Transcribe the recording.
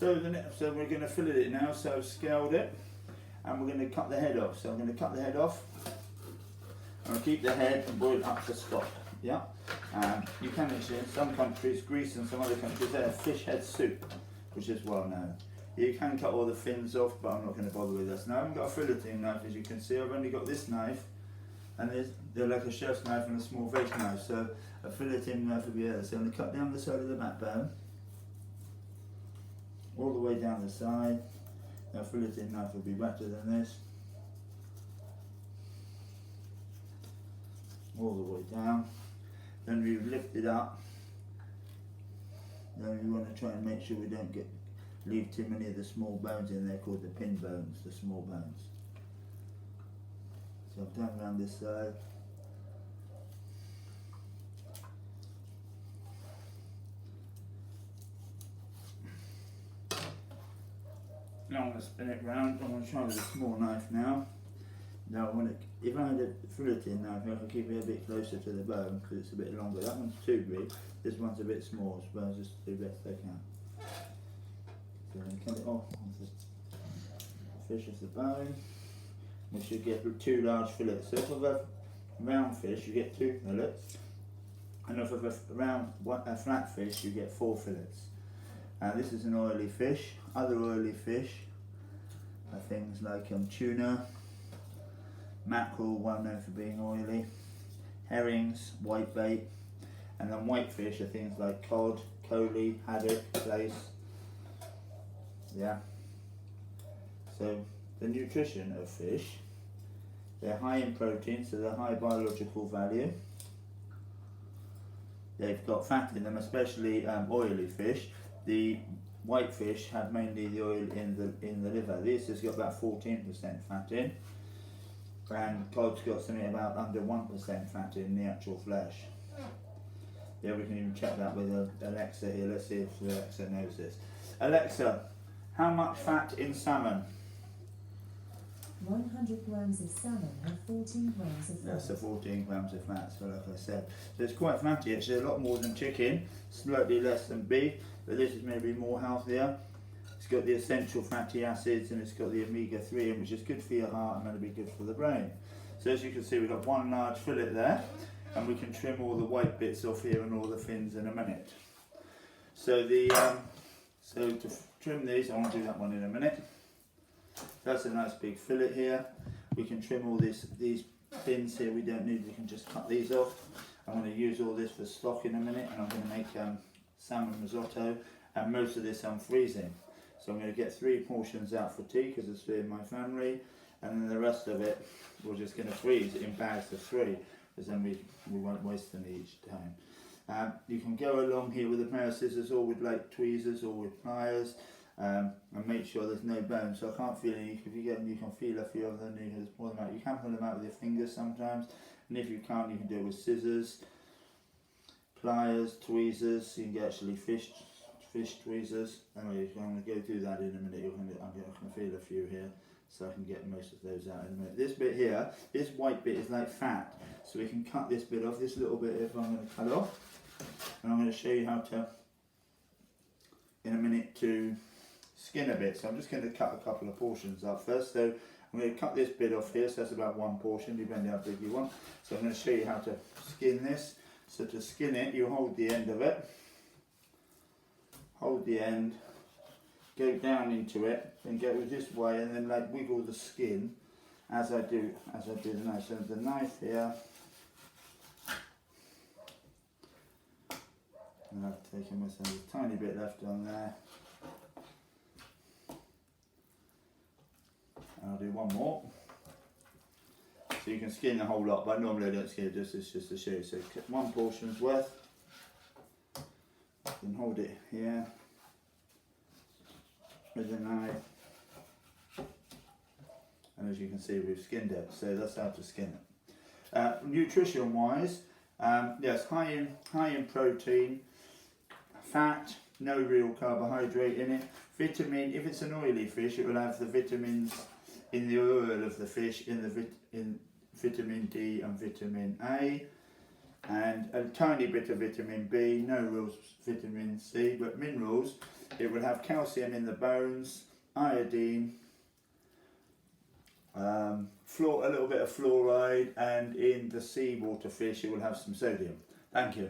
So we're going to fillet it now. So I've scaled it, and we're going to cut the head off. So I'm going to cut the head off. I'm going to keep the head and boil it up to stop. Yeah. You can actually, in some countries, Greece and some other countries, they have fish head soup, which is well known. You can cut all the fins off, but I'm not going to bother with this. Now I haven't got a filleting knife, as you can see. I've only got this knife, and they're like a chef's knife and a small veg knife. So a filleting knife would be there. So I'm going to cut down the side of the backbone, all the way down the side. Now a filleting knife would be better than this. All the way down. Then we lift it up. Then we want to try and make sure we don't leave too many of the small bones in there, called the pin bones, the small bones. So I've done around this side. Now I'm going to spin it round. I'm going to try with a small knife now. Now if I had a filleting knife, I could keep it a bit closer to the bone because it's a bit longer. That one's too big. This one's a bit small, so I'll just do the best I can. So then cut it off onto the fish as the bone. We should get 2 large fillets. So if I've a round fish, you get 2 fillets, and if I've a flat fish, you get 4 fillets. This is an oily fish. Other oily fish are things like tuna, mackerel, well known for being oily, herrings, whitebait, and then whitefish are things like cod, coley, haddock, plaice. Yeah. So the nutrition of fish, they're high in protein, so they're high biological value. They've got fat in them, especially oily fish. The whitefish have mainly the oil in the liver. This has got about 14% fat in, and cod's got something about under 1% fat in the actual flesh. Yeah, we can even check that with Alexa here. Let's see if Alexa knows this. Alexa, how much fat in salmon? 100 grams of salmon have 14 grams of fat. That's the 14 grams of fat, so like I said. So it's quite fatty actually, a lot more than chicken, slightly less than beef, but this is maybe more healthier. It's got the essential fatty acids and it's got the omega-3, which is good for your heart and going to be good for the brain. So as you can see, we've got 1 large fillet there, and we can trim all the white bits off here and all the fins in a minute. So so to trim these, I want to do that one in a minute. That's a nice big fillet here. We can trim all these fins here we don't need, we can just cut these off. I'm going to use all this for stock in a minute, and I'm going to make salmon risotto, and most of this I'm freezing. So I'm going to get 3 portions out for tea because there's 3 in my family, and then the rest of it we're just going to freeze in bags of 3, because then we won't waste any each time. You can go along here with a pair of scissors or with like tweezers or with pliers, and make sure there's no bones. So I can't feel any. If you get them, you can feel a few of them. You can pull them out. You can pull them out with your fingers sometimes, and if you can't, you can do it with scissors, pliers, tweezers. You can get actually fish tweezers. Anyway, I'm going to go through that in a minute. I'm going to feel a few here, so I can get most of those out in a minute. This bit here, this white bit is like fat, so we can cut this bit off. This little bit, if I'm going to cut off, and I'm going to show you how to, in a minute, to skin a bit. So I'm just going to cut a couple of portions up first. So I'm going to cut this bit off here, so that's about 1 portion, depending how big you want. So I'm going to show you how to skin this. So to skin it, you hold the end of it, hold the end, go down into it, and go this way, and then like wiggle the skin as I do the knife. So the knife here, and I've taken myself a tiny bit left on there. I'll do 1 more. So you can skin the whole lot, but normally I don't skin it, it's just to show you. So 1 portion's worth. You can hold it here with a knife. And as you can see, we've skinned it. So that's how to skin it. Nutrition wise, yes, high in protein, fat, no real carbohydrate in it. Vitamin, if it's an oily fish, it will have the vitamins in the oil of the fish, in vitamin D and vitamin A, and a tiny bit of vitamin B, no real vitamin C, but minerals it will have calcium in the bones, iodine, a little bit of fluoride, and in the seawater fish it will have some sodium. Thank you.